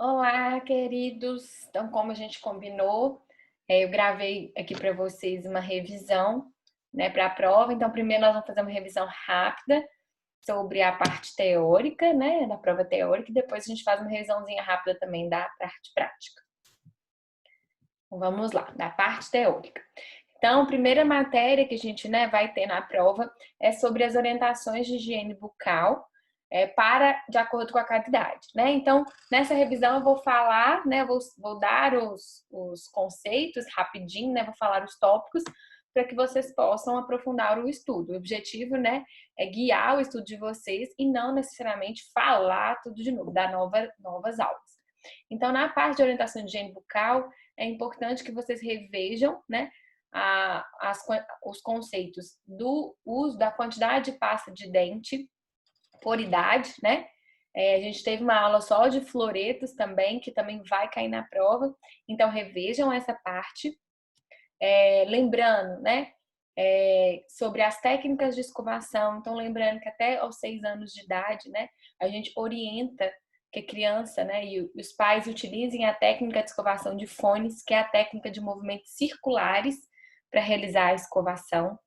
Olá, queridos. Então, como a gente combinou, eu gravei aqui para vocês uma revisão, né, para a prova. Então, primeiro nós vamos fazer uma revisão rápida sobre a parte teórica, né, da prova teórica, e depois a gente faz uma revisãozinha rápida também da parte prática. Então, vamos lá, da parte teórica. Então, a primeira matéria que a gente, né, vai ter na prova é sobre as orientações de higiene bucal de acordo com a cada idade, né? Então, nessa revisão eu vou falar, né, vou dar os conceitos rapidinho, né, vou falar os tópicos para que vocês possam aprofundar o estudo. O objetivo, né, é guiar o estudo de vocês e não necessariamente falar tudo de novo, dar novas aulas. Então, na parte de orientação de higiene bucal, é importante que vocês revejam, né, os conceitos do uso da quantidade de pasta de dente por idade, né? A gente teve uma aula só de floretos também, que também vai cair na prova. Então, revejam essa parte. Lembrando, né? Sobre as técnicas de escovação. Então, lembrando que até aos 6 anos de idade, né? A gente orienta que a criança, né? E os pais utilizem a técnica de escovação de fones, que é a técnica de movimentos circulares para realizar a escovação.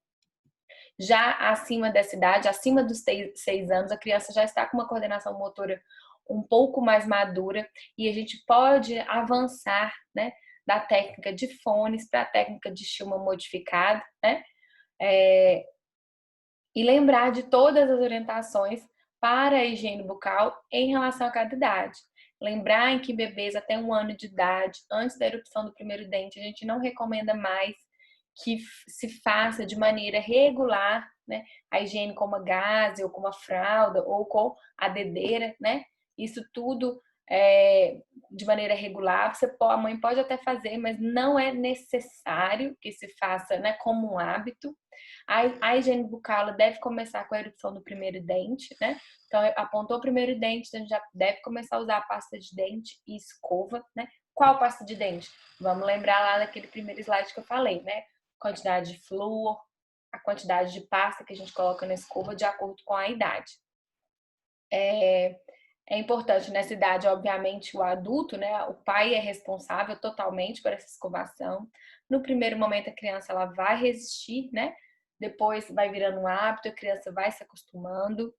Já acima dessa idade, acima dos 6 anos, a criança já está com uma coordenação motora um pouco mais madura e a gente pode avançar, né, da técnica de fones para a técnica de Schulmann modificada, né? E lembrar de todas as orientações para a higiene bucal em relação a cada idade. Lembrar em que bebês até 1 ano de idade, antes da erupção do primeiro dente, a gente não recomenda mais que se faça de maneira regular, né, a higiene com uma gaze ou com uma fralda ou com a dedeira, né? Isso tudo de maneira regular. A mãe pode até fazer, mas não é necessário que se faça, né, como um hábito. A higiene bucal deve começar com a erupção do primeiro dente, né? Então, apontou o primeiro dente, a gente já deve começar a usar a pasta de dente e escova, né? Qual pasta de dente? Vamos lembrar lá daquele primeiro slide que eu falei, né? Quantidade de flúor, a quantidade de pasta que a gente coloca na escova de acordo com a idade. É importante nessa idade, obviamente, o adulto, né? O pai é responsável totalmente por essa escovação. No primeiro momento, a criança ela vai resistir, né? Depois vai virando um hábito, a criança vai se acostumando.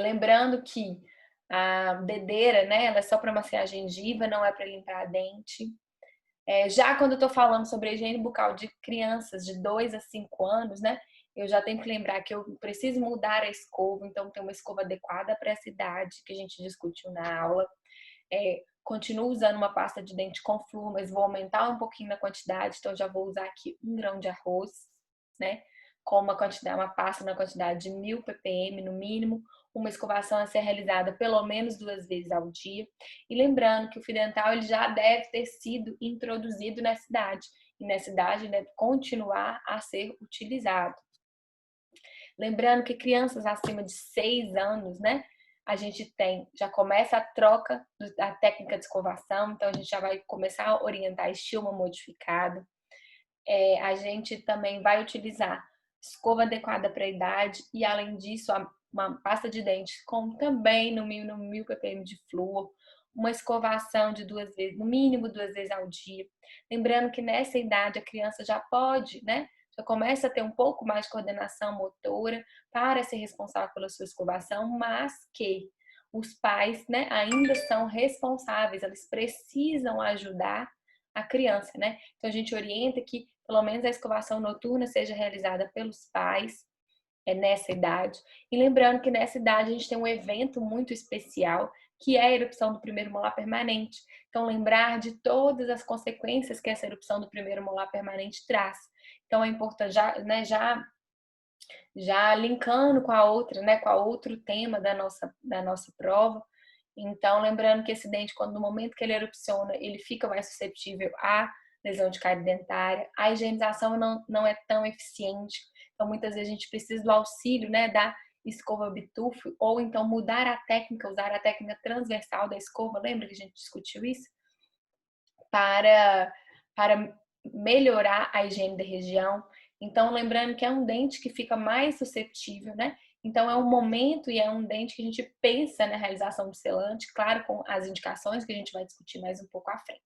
Lembrando que a dedeira, né? Ela é só para maciar a gengiva, não é para limpar a dente. Já quando eu tô falando sobre a higiene bucal de crianças de 2 a 5 anos, né? Eu já tenho que lembrar que eu preciso mudar a escova, então tem uma escova adequada para essa idade que a gente discutiu na aula. Continuo usando uma pasta de dente com flúor, mas vou aumentar um pouquinho na quantidade, então já vou usar aqui 1 grão de arroz, né? Com uma pasta na quantidade de 1000 ppm no mínimo, uma escovação a ser realizada pelo menos 2 vezes ao dia. E lembrando que o fio dental ele já deve ter sido introduzido nessa idade, e nessa idade deve continuar a ser utilizado. Lembrando que crianças acima de 6 anos, né? A gente já começa a troca da técnica de escovação, então a gente já vai começar a orientar estilma modificado. A gente também vai utilizar escova adequada para a idade e, além disso, uma pasta de dente com também no mínimo 1000 ppm de flúor, uma escovação de 2 vezes, no mínimo 2 vezes ao dia. Lembrando que nessa idade a criança já pode, né? Já começa a ter um pouco mais de coordenação motora para ser responsável pela sua escovação, mas que os pais, né, ainda são responsáveis, eles precisam ajudar a criança, né? Então a gente orienta que pelo menos a escovação noturna seja realizada pelos pais nessa idade. E lembrando que nessa idade a gente tem um evento muito especial, que é a erupção do primeiro molar permanente. Então lembrar de todas as consequências que essa erupção do primeiro molar permanente traz. Então é importante já linkando com a outra, né, com a outro tema da nossa prova. Então, lembrando que esse dente, quando no momento que ele erupciona, ele fica mais suscetível à lesão de cárie dentária. A higienização não é tão eficiente. Então, muitas vezes a gente precisa do auxílio, né, da escova bitufo, ou então mudar a técnica, usar a técnica transversal da escova. Lembra que a gente discutiu isso? Para melhorar a higiene da região. Então, lembrando que é um dente que fica mais suscetível, né? Então, é um momento e é um dente que a gente pensa na realização do selante, claro, com as indicações que a gente vai discutir mais um pouco à frente.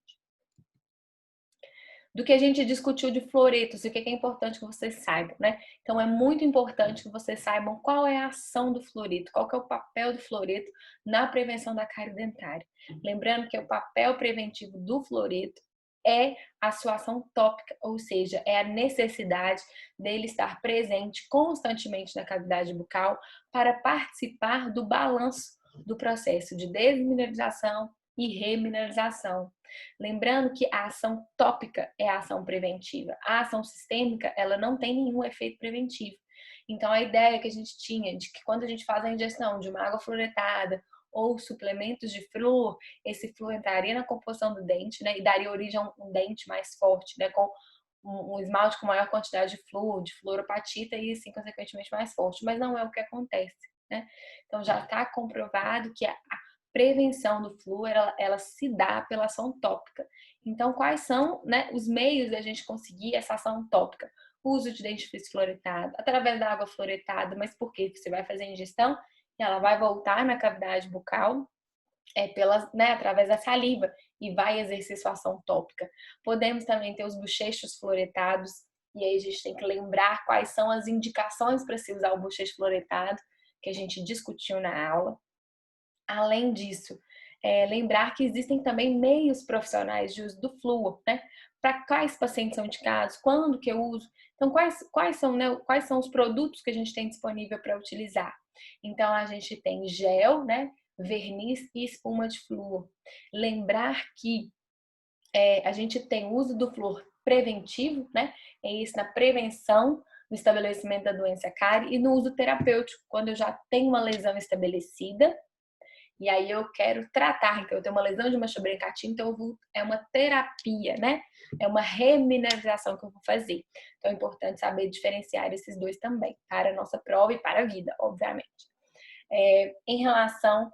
Do que a gente discutiu de fluoretos e o que é importante que vocês saibam, né? Então, é muito importante que vocês saibam qual é a ação do fluoreto, qual que é o papel do fluoreto na prevenção da cárie dentária. Lembrando que o papel preventivo do fluoreto é a sua ação tópica, ou seja, é a necessidade dele estar presente constantemente na cavidade bucal para participar do balanço do processo de desmineralização e remineralização. Lembrando que a ação tópica é a ação preventiva. A ação sistêmica, ela não tem nenhum efeito preventivo. Então, a ideia que a gente tinha de que quando a gente faz a ingestão de uma água fluoretada ou suplementos de flúor, esse flúor entraria na composição do dente, né, e daria origem a um dente mais forte, né, com um esmalte com maior quantidade de fluoropatita e, assim, consequentemente, mais forte. Mas não é o que acontece, né? Então, já está comprovado que a prevenção do flúor, ela se dá pela ação tópica. Então, quais são, né, os meios da gente conseguir essa ação tópica? O uso de dentifrício fluoretado, através da água fluoretada, mas por quê? Porque você vai fazer a ingestão e ela vai voltar na cavidade bucal né, através da saliva e vai exercer sua ação tópica. Podemos também ter os bochechos fluoretados, e aí a gente tem que lembrar quais são as indicações para se usar o bochecho fluoretado, que a gente discutiu na aula. Além disso, lembrar que existem também meios profissionais de uso do flúor, né? Para quais pacientes são indicados, quando que eu uso. Então, quais são, né, quais são os produtos que a gente tem disponível para utilizar? Então, a gente tem gel, né, verniz e espuma de flúor. Lembrar que a gente tem o uso do flúor preventivo, né? É isso na prevenção no estabelecimento da doença cárie e no uso terapêutico, quando eu já tenho uma lesão estabelecida, e aí eu quero tratar, então eu tenho uma lesão de mancha brancatina, então é uma terapia, né? É uma remineralização que eu vou fazer. Então é importante saber diferenciar esses dois também, para a nossa prova e para a vida, obviamente. Em relação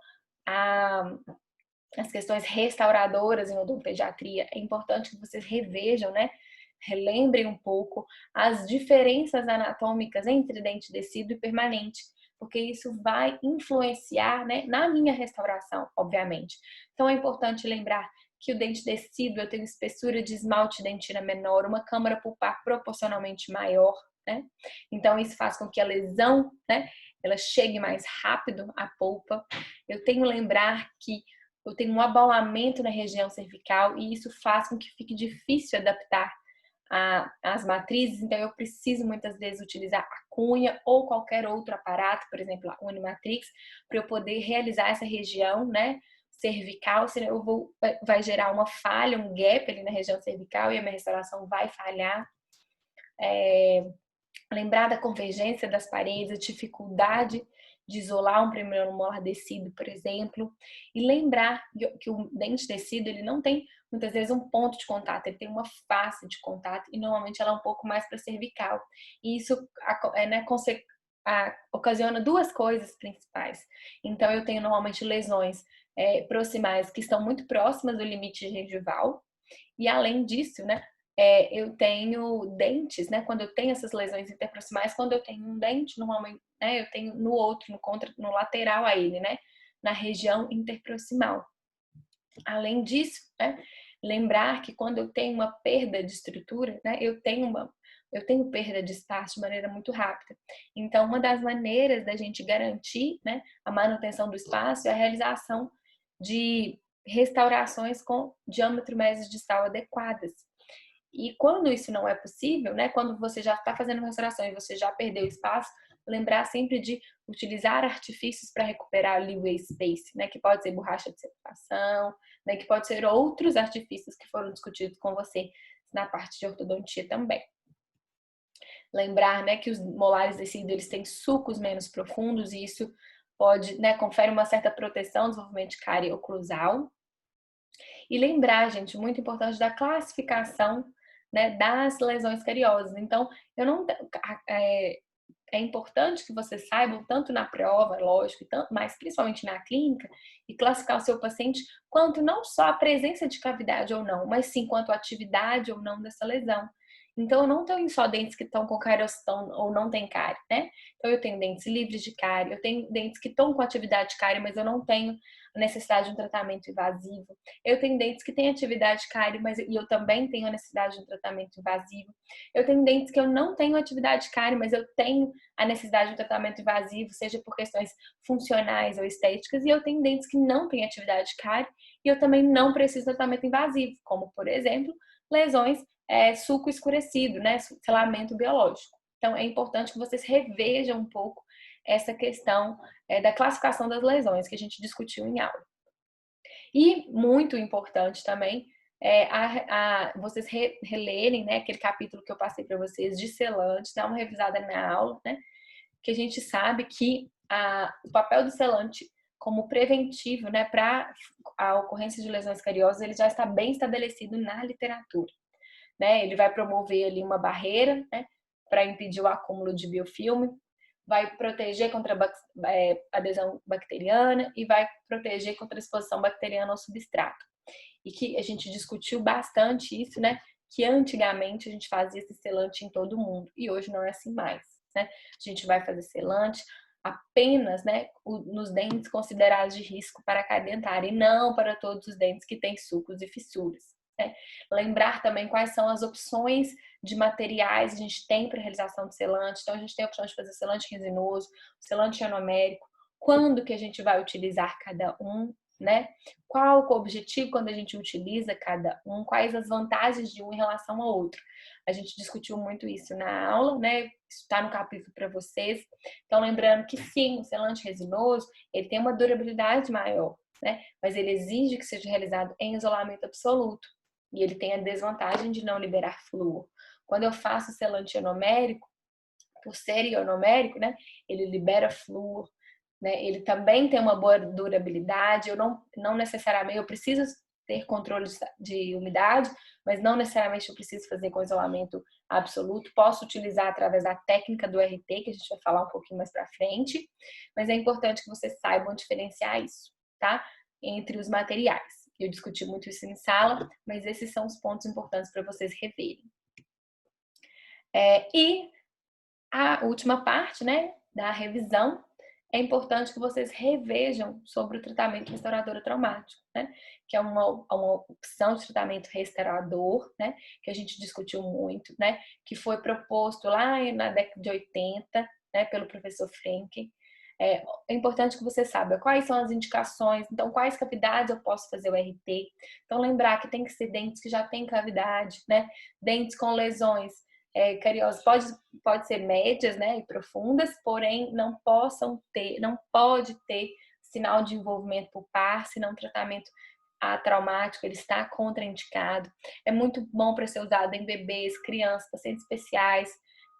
às questões restauradoras em odontopediatria, é importante que vocês revejam, né? Relembrem um pouco as diferenças anatômicas entre dente descido e permanente, porque isso vai influenciar, né, na minha restauração, obviamente. Então é importante lembrar que o dente descido eu tenho espessura de esmalte dentina menor, uma câmara pulpar proporcionalmente maior, né? Então isso faz com que a lesão, né, ela chegue mais rápido à polpa. Eu tenho que lembrar que eu tenho um abaulamento na região cervical e isso faz com que fique difícil adaptar as matrizes, então eu preciso muitas vezes utilizar a cunha ou qualquer outro aparato, por exemplo, a Unimatrix, para eu poder realizar essa região, né, cervical, senão vai gerar uma falha, um gap ali na região cervical e a minha restauração vai falhar. Lembrar da convergência das paredes, a dificuldade de isolar um primeiro molar descido, por exemplo, e lembrar que o dente descido ele não tem muitas vezes um ponto de contato, ele tem uma face de contato e normalmente ela é um pouco mais para cervical. E isso né, ocasiona duas coisas principais. Então eu tenho normalmente lesões proximais que estão muito próximas do limite gengival e além disso, né, eu tenho dentes, né? Quando eu tenho essas lesões interproximais, quando eu tenho um dente, normalmente, né? Eu tenho no outro, no lateral a ele, né? Na região interproximal. Além disso, né? Lembrar que quando eu tenho uma perda de estrutura, né? Eu tenho perda de espaço de maneira muito rápida. Então, uma das maneiras da gente garantir, né, a manutenção do espaço é a realização de restaurações com diâmetro mesodistal adequadas. E quando isso não é possível, né, quando você já está fazendo uma restauração e você já perdeu espaço, lembrar sempre de utilizar artifícios para recuperar ali o space, né, que pode ser borracha de separação, né, que pode ser outros artifícios que foram discutidos com você na parte de ortodontia também. Lembrar, né, que os molares descidos eles têm sulcos menos profundos e isso pode, né, confere uma certa proteção ao desenvolvimento de cárie oclusal. E lembrar, gente, muito importante da classificação, né, das lesões cariosas. Então, eu não é importante que vocês saibam, tanto na prova, lógico, mas principalmente na clínica, e classificar o seu paciente quanto não só a presença de cavidade ou não, mas sim quanto a atividade ou não dessa lesão. Então, eu não tenho só dentes que estão com cárie ou não tem cárie, né? Então, eu tenho dentes livres de cárie, eu tenho dentes que estão com atividade de cárie, mas eu não tenho a necessidade de um tratamento invasivo. Eu tenho dentes que têm atividade de cárie, mas e eu também tenho a necessidade de um tratamento invasivo. Eu tenho dentes que eu não tenho atividade de cárie, mas eu tenho a necessidade de um tratamento invasivo, seja por questões funcionais ou estéticas, e eu tenho dentes que não têm atividade de cárie e eu também não preciso de tratamento invasivo, como, por exemplo, lesões suco escurecido, né? Selamento biológico. Então, é importante que vocês revejam um pouco essa questão da classificação das lesões que a gente discutiu em aula. E muito importante também vocês relerem, né, aquele capítulo que eu passei para vocês de selante, dar uma revisada na aula, né? Que a gente sabe que o papel do selante como preventivo, né, para a ocorrência de lesões cariosas, ele já está bem estabelecido na literatura. Né? Ele vai promover ali uma barreira, né, para impedir o acúmulo de biofilme, vai proteger contra adesão bacteriana e vai proteger contra a exposição bacteriana ao substrato. E que a gente discutiu bastante isso, né? Que antigamente a gente fazia esse selante em todo mundo e hoje não é assim mais, né? A gente vai fazer selante apenas, né, nos dentes considerados de risco para a cárie dentária e não para todos os dentes que têm sulcos e fissuras. Né? Lembrar também quais são as opções de materiais que a gente tem para realização de selante. Então, a gente tem a opção de fazer selante resinoso, selante ionomérico, quando que a gente vai utilizar cada um, né? Qual o objetivo quando a gente utiliza cada um, quais as vantagens de um em relação ao outro. A gente discutiu muito isso na aula, né? Isso está no capítulo para vocês. Então, lembrando que sim, o selante resinoso, ele tem uma durabilidade maior, né? Mas ele exige que seja realizado em isolamento absoluto. E ele tem a desvantagem de não liberar flúor. Quando eu faço selante ionomérico, por ser ionomérico, né? Ele libera flúor, né? Ele também tem uma boa durabilidade. Eu não necessariamente, eu preciso ter controle de umidade, mas não necessariamente eu preciso fazer com isolamento absoluto. Posso utilizar através da técnica do RT, que a gente vai falar um pouquinho mais para frente, mas é importante que vocês saibam diferenciar isso, tá? Entre os materiais. Eu discuti muito isso em sala, mas esses são os pontos importantes para vocês reverem. E a última parte, né, da revisão, é importante que vocês revejam sobre o tratamento restaurador traumático, né? Que é uma opção de tratamento restaurador, né? Que a gente discutiu muito, né? Que foi proposto lá na década de 80, né? Pelo professor Frenkel. É importante que você saiba quais são as indicações, então quais cavidades eu posso fazer o RT. Então lembrar que tem que ser dentes que já têm cavidade, né? Dentes com lesões cariosas pode ser médias, né, e profundas, porém não pode ter sinal de envolvimento pulpar, senão o tratamento traumático ele está contraindicado. É muito bom para ser usado em bebês, crianças, pacientes especiais,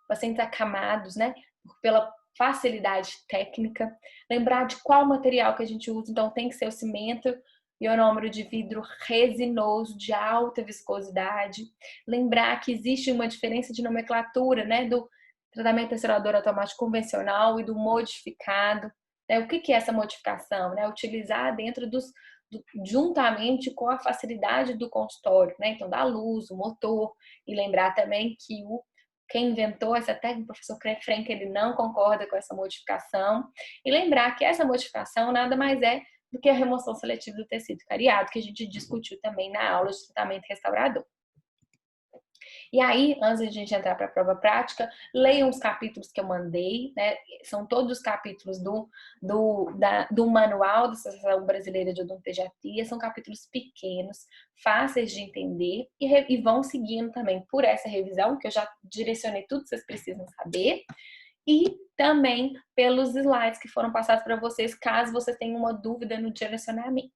pacientes acamados, né, pela facilidade técnica. Lembrar de qual material que a gente usa, então tem que ser o cimento ionômero de vidro resinoso de alta viscosidade. Lembrar que existe uma diferença de nomenclatura, né, do tratamento restaurador automático convencional e do modificado. Né? O que é essa modificação? Né? Utilizar dentro juntamente com a facilidade do consultório, né? Então, da luz, o motor, e lembrar também que quem inventou essa técnica, o professor Frenkel, ele não concorda com essa modificação. E lembrar que essa modificação nada mais é do que a remoção seletiva do tecido cariado, que a gente discutiu também na aula de tratamento restaurador. E aí, antes de a gente entrar para a prova prática, leiam os capítulos que eu mandei, né? São todos os capítulos do Manual da Associação Brasileira de Odontopediatria, são capítulos pequenos, fáceis de entender e vão seguindo também por essa revisão, que eu já direcionei tudo que vocês precisam saber. E também pelos slides que foram passados para vocês, caso vocês tenham uma dúvida no direcionamento.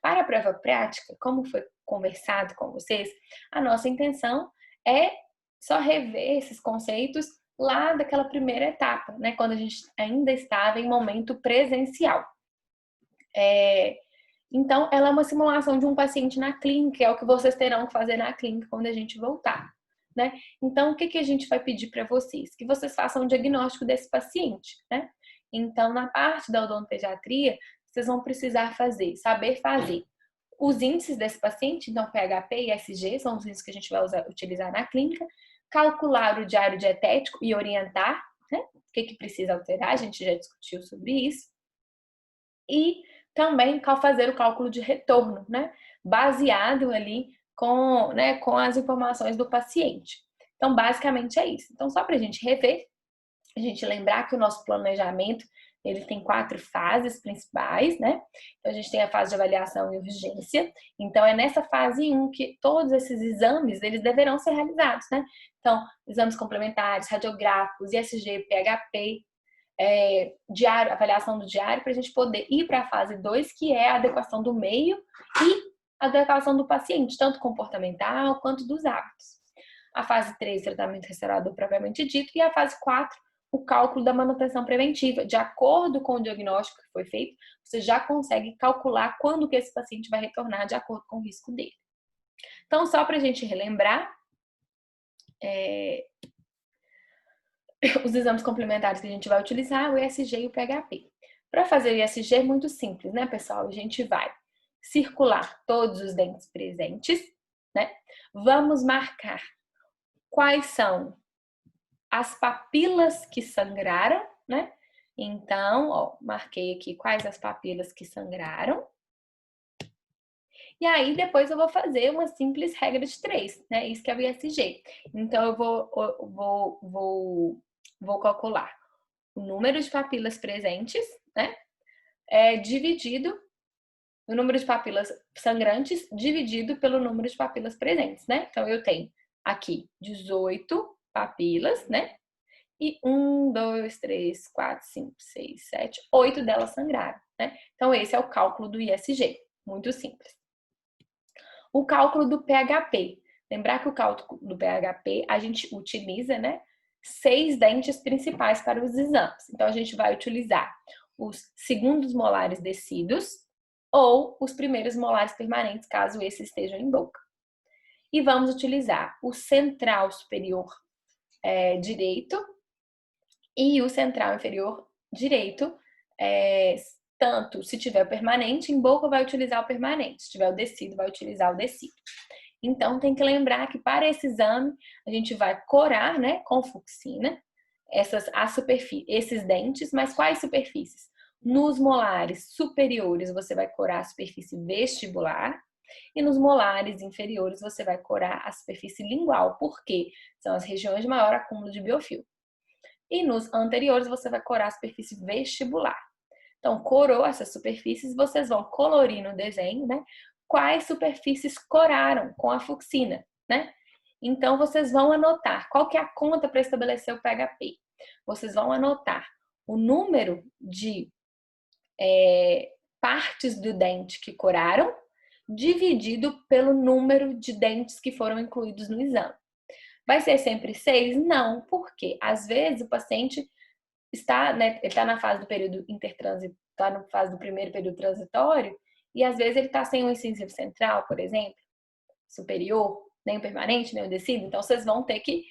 Para a prova prática, como foi conversado com vocês, a nossa intenção é só rever esses conceitos lá daquela primeira etapa, né? Quando a gente ainda estava em momento presencial. Então, ela é uma simulação de um paciente na clínica, é o que vocês terão que fazer na clínica quando a gente voltar. Né? Então, o que a gente vai pedir para vocês? Que vocês façam um diagnóstico desse paciente, né? Então, na parte da odontopediatria, vocês vão precisar saber fazer os índices desse paciente, então PHP e SG são os índices que a gente vai utilizar na clínica, calcular o diário dietético e orientar, né? O que precisa alterar, a gente já discutiu sobre isso. E também fazer o cálculo de retorno, né? Baseado ali com as informações do paciente. Então, basicamente é isso. Então, só para a gente rever, a gente lembrar que o nosso planejamento ele tem 4 fases principais, né? Então, a gente tem a fase de avaliação e urgência. Então, é nessa fase 1 que todos esses exames, eles deverão ser realizados, né? Então, exames complementares, radiográficos, ISG, PHP, diário, avaliação do diário, para a gente poder ir para a fase 2, que é a adequação do meio e a adequação do paciente, tanto comportamental quanto dos hábitos. A fase 3, tratamento restaurador propriamente dito, e a fase 4, o cálculo da manutenção preventiva. De acordo com o diagnóstico que foi feito, você já consegue calcular quando que esse paciente vai retornar de acordo com o risco dele. Então, só para a gente relembrar, os exames complementares que a gente vai utilizar, o ESG e o PHP. Para fazer o ESG é muito simples, né, pessoal? A gente vai circular todos os dentes presentes, né? Vamos marcar quais são as papilas que sangraram, né? Então, ó, marquei aqui quais as papilas que sangraram. E aí, depois eu vou fazer uma simples regra de 3, né? Isso que é o ISG. Então, eu vou calcular o número de papilas presentes, né? Dividido o número de papilas sangrantes dividido pelo número de papilas presentes, né? Então, eu tenho aqui 18 papilas, né? E 1, 2, 3, 4, 5, 6, 7, 8 delas sangraram, né? Então, esse é o cálculo do ISG. Muito simples. O cálculo do PHP. Lembrar que o cálculo do PHP a gente utiliza, né? 6 dentes principais para os exames. Então, a gente vai utilizar os segundos molares descidos ou os primeiros molares permanentes, caso esses estejam em boca. E vamos utilizar o central superior direito e o central inferior direito, tanto se tiver o permanente, em boca vai utilizar o permanente, se tiver o descido, vai utilizar o descido. Então, tem que lembrar que para esse exame, a gente vai corar, né, com fucsina, esses dentes, mas quais superfícies? Nos molares superiores, você vai corar a superfície vestibular, e nos molares inferiores, você vai corar a superfície lingual, porque são as regiões de maior acúmulo de biofilme. E nos anteriores, você vai corar a superfície vestibular. Então, corou essas superfícies, vocês vão colorir no desenho, né? Quais superfícies coraram com a fucsina, né? Então, vocês vão anotar qual que é a conta para estabelecer o PHP. Vocês vão anotar o número de partes do dente que coraram, dividido pelo número de dentes que foram incluídos no exame. Vai ser sempre 6? Não, porque às vezes o paciente está, né, ele está na fase do período intertransitório, está na fase do primeiro período transitório, e às vezes ele está sem um incisivo central, por exemplo, superior, nem o permanente, nem o descido, então vocês vão ter que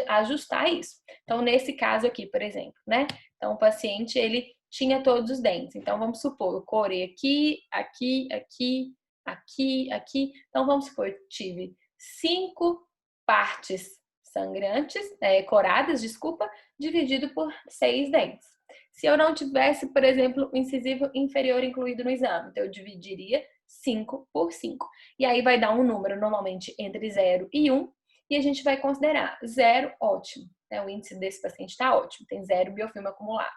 ajustar isso. Então, nesse caso aqui, por exemplo, né? Então, o paciente, ele tinha todos os dentes. Então, vamos supor, eu corei aqui, aqui, aqui, aqui, aqui. Então, vamos supor, eu tive 5 partes sangrantes, coradas, desculpa, dividido por 6 dentes. Se eu não tivesse, por exemplo, o incisivo inferior incluído no exame, então eu dividiria 5 por 5. E aí vai dar um número normalmente entre 0 e 1, e a gente vai considerar 0 ótimo, né? O índice desse paciente está ótimo, tem 0 biofilme acumulado.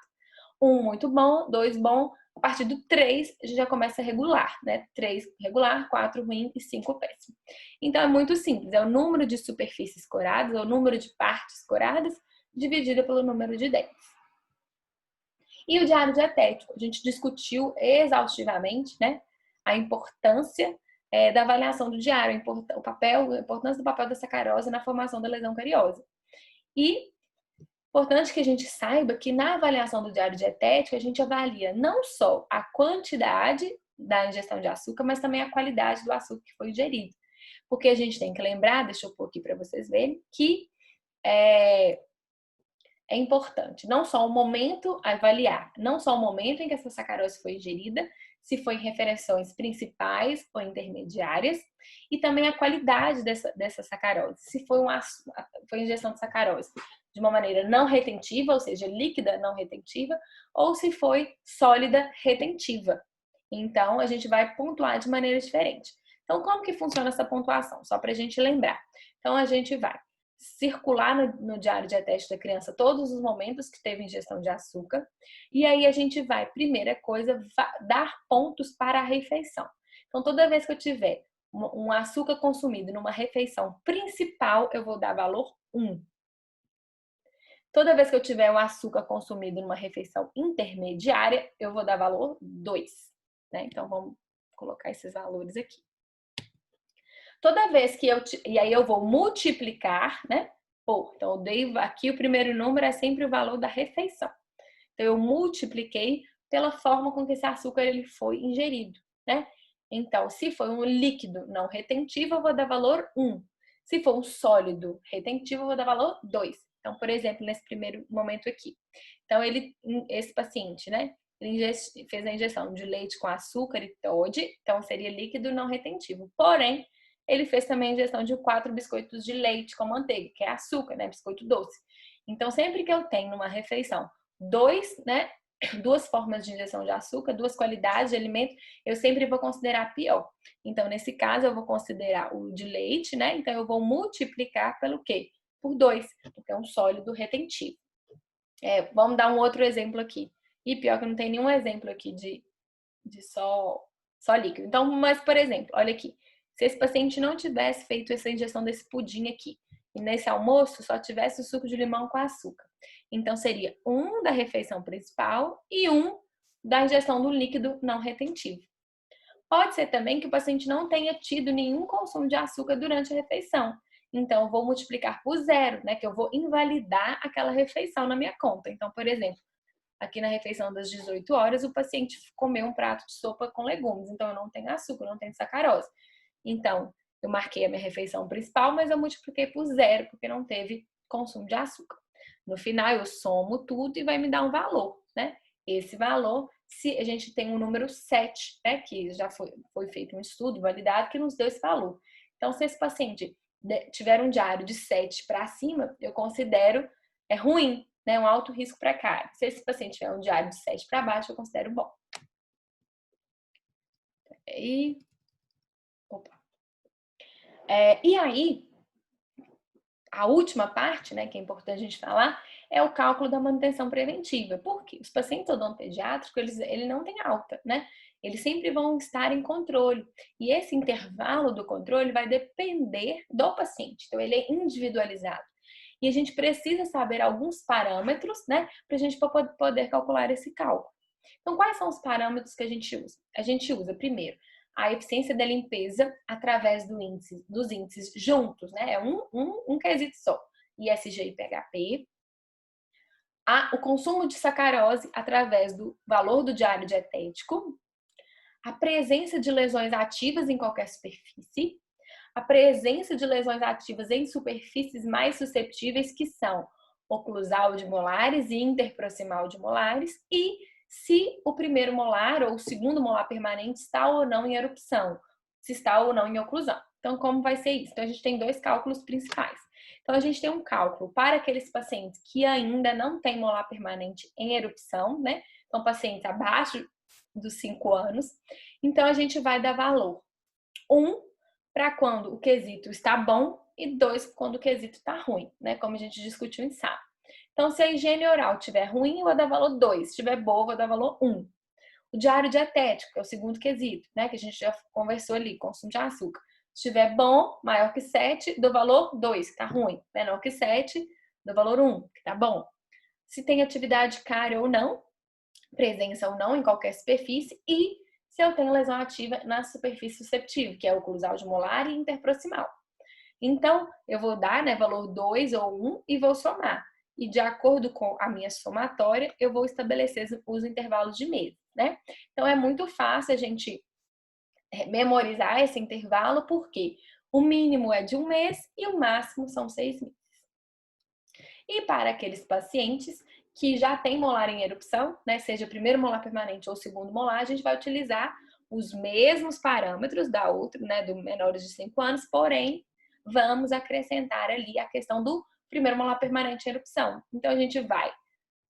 1 muito bom, 2 bom, a partir do 3 a gente já começa a regular, né? 3 regular, 4 ruim e 5 péssimo. Então é muito simples, é o número de superfícies coradas, é o número de partes coradas dividido pelo número de dentes. E o diário dietético, a gente discutiu exaustivamente, né, a importância da avaliação do diário, a importância do papel da sacarose na formação da lesão cariosa. E importante que a gente saiba que na avaliação do diário dietético a gente avalia não só a quantidade da ingestão de açúcar, mas também a qualidade do açúcar que foi ingerido. Porque a gente tem que lembrar, deixa eu pôr aqui para vocês verem, que é importante não só o momento a avaliar, não só o momento em que essa sacarose foi ingerida, se foi em refeições principais ou intermediárias, e também a qualidade dessa sacarose. Se foi ingestão de sacarose de uma maneira não retentiva, ou seja, líquida não retentiva, ou se foi sólida retentiva. Então, a gente vai pontuar de maneira diferente. Então, como que funciona essa pontuação? Só para a gente lembrar. Então, a gente vai circular no diário dietético da criança todos os momentos que teve ingestão de açúcar. E aí a gente vai, primeira coisa, dar pontos para a refeição. Então, toda vez que eu tiver um açúcar consumido numa refeição principal, eu vou dar valor 1. Toda vez que eu tiver um açúcar consumido numa refeição intermediária, eu vou dar valor 2. Né? Então, vamos colocar esses valores aqui. Toda vez que e aí eu vou multiplicar, né? Então eu dei aqui o primeiro número é sempre o valor da refeição. Então eu multipliquei pela forma com que esse açúcar ele foi ingerido, né? Então, se for um líquido não retentivo, eu vou dar valor 1. Se for um sólido retentivo, eu vou dar valor 2. Então, por exemplo, nesse primeiro momento aqui. Então, esse paciente, né? Ele fez a injeção de leite com açúcar e Toddy, então seria líquido não retentivo. Porém, ele fez também a injeção de 4 biscoitos de leite com manteiga, que é açúcar, né? Biscoito doce. Então, sempre que eu tenho numa refeição duas formas de injeção de açúcar, duas qualidades de alimento, eu sempre vou considerar pior. Então, nesse caso, eu vou considerar o de leite, né? Então, eu vou multiplicar pelo quê? Por 2, porque é um sólido retentivo. Vamos dar um outro exemplo aqui. E pior que não tem nenhum exemplo aqui de só líquido. Então, mas, por exemplo, olha aqui. Se esse paciente não tivesse feito essa injeção desse pudim aqui, e nesse almoço só tivesse o suco de limão com açúcar, então seria 1 da refeição principal e 1 da ingestão do líquido não retentivo. Pode ser também que o paciente não tenha tido nenhum consumo de açúcar durante a refeição. Então, eu vou multiplicar por 0, né? Que eu vou invalidar aquela refeição na minha conta. Então, por exemplo, aqui na refeição das 18 horas, o paciente comeu um prato de sopa com legumes. Então, eu não tenho açúcar, não tenho sacarose. Então, eu marquei a minha refeição principal, mas eu multipliquei por 0, porque não teve consumo de açúcar. No final, eu somo tudo e vai me dar um valor, né? Esse valor, se a gente tem um número 7, né? Que já foi feito um estudo validado que nos deu esse valor. Então, se esse paciente tiver um diário de 7 para cima, eu considero ruim, né? Um alto risco para cárie. Se esse paciente tiver um diário de 7 para baixo, eu considero bom. E aí, a última parte, né, que é importante a gente falar, é o cálculo da manutenção preventiva. Por quê? Os pacientes odontopediátricos, ele não tem alta, né? Eles sempre vão estar em controle. E esse intervalo do controle vai depender do paciente. Então, ele é individualizado. E a gente precisa saber alguns parâmetros, né, para a gente poder calcular esse cálculo. Então, quais são os parâmetros que a gente usa? A gente usa, primeiro, a eficiência da limpeza através dos índices juntos, né? É um quesito só. ISG e PHP. O consumo de sacarose através do valor do diário dietético. A presença de lesões ativas em qualquer superfície. A presença de lesões ativas em superfícies mais susceptíveis, que são oclusal de molares e interproximal de molares. E se o primeiro molar ou o segundo molar permanente está ou não em erupção, se está ou não em oclusão. Então, como vai ser isso? Então, a gente tem 2 cálculos principais. Então, a gente tem um cálculo para aqueles pacientes que ainda não têm molar permanente em erupção, né? Então, pacientes abaixo dos 5 anos. Então, a gente vai dar valor 1 para quando o quesito está bom e 2 quando o quesito está ruim, né? Como a gente discutiu em sala. Então, se a higiene oral estiver ruim, eu vou dar valor 2. Se estiver boa, eu vou dar valor 1. O diário dietético, que é o segundo quesito, né? Que a gente já conversou ali, consumo de açúcar. Se estiver bom, maior que 7, dou valor 2, que está ruim. Menor que 7, dou valor 1, que está bom. Se tem atividade cárie ou não, presença ou não em qualquer superfície, e se eu tenho lesão ativa na superfície susceptível, que é oclusal de molar e interproximal. Então, eu vou dar, né, valor 2 ou 1 e vou somar. E de acordo com a minha somatória, eu vou estabelecer os intervalos de meses, né? Então, é muito fácil a gente memorizar esse intervalo, porque o mínimo é de 1 mês e o máximo são 6 meses. E para aqueles pacientes que já tem molar em erupção, né, seja primeiro molar permanente ou segundo molar, a gente vai utilizar os mesmos parâmetros da outra, né, do menores de 5 anos, porém, vamos acrescentar ali a questão do primeiro molar permanente em erupção. Então, a gente vai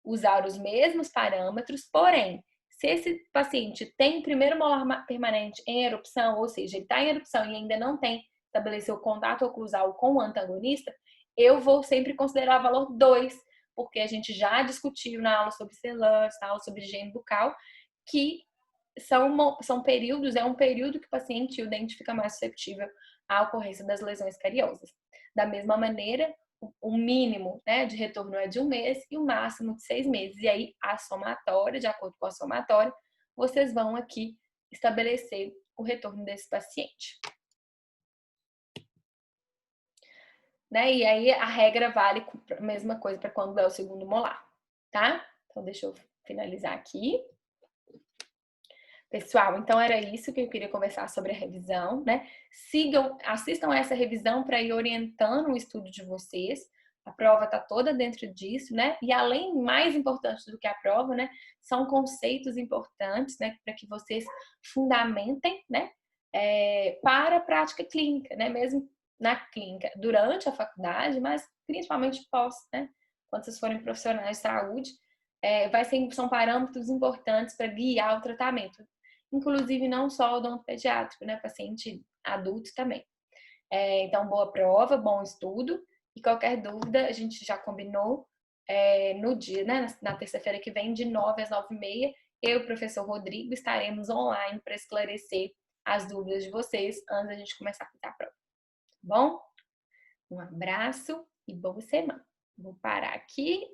usar os mesmos parâmetros, porém, se esse paciente tem primeiro molar permanente em erupção, ou seja, ele está em erupção e ainda não tem estabelecido o contato oclusal com o antagonista, eu vou sempre considerar o valor 2, porque a gente já discutiu na aula sobre CELANS, na aula sobre higiene bucal, que são períodos, é um período que o paciente e o dente fica mais susceptível à ocorrência das lesões cariosas. Da mesma maneira, o mínimo, né, de retorno é de 1 mês e o máximo de 6 meses. E aí, a somatória, de acordo com a somatória, vocês vão aqui estabelecer o retorno desse paciente. Né? E aí, a regra vale a mesma coisa para quando é o segundo molar, tá? Então, deixa eu finalizar aqui. Pessoal, então era isso que eu queria conversar sobre a revisão, né? Assistam a essa revisão para ir orientando o estudo de vocês. A prova está toda dentro disso, né? E além, mais importante do que a prova, né? São conceitos importantes, né? Para que vocês fundamentem, né? Para a prática clínica, né? Mesmo na clínica, durante a faculdade, mas principalmente pós, né? Quando vocês forem profissionais de saúde, são parâmetros importantes para guiar o tratamento. Inclusive não só o odontopediátrico, né? Paciente adulto também. Então, boa prova, bom estudo. E qualquer dúvida, a gente já combinou no dia, né? Na terça-feira que vem, de 9 às 9h30, eu e o professor Rodrigo estaremos online para esclarecer as dúvidas de vocês antes da gente começar a fazer a prova. Tá bom? Um abraço e boa semana. Vou parar aqui.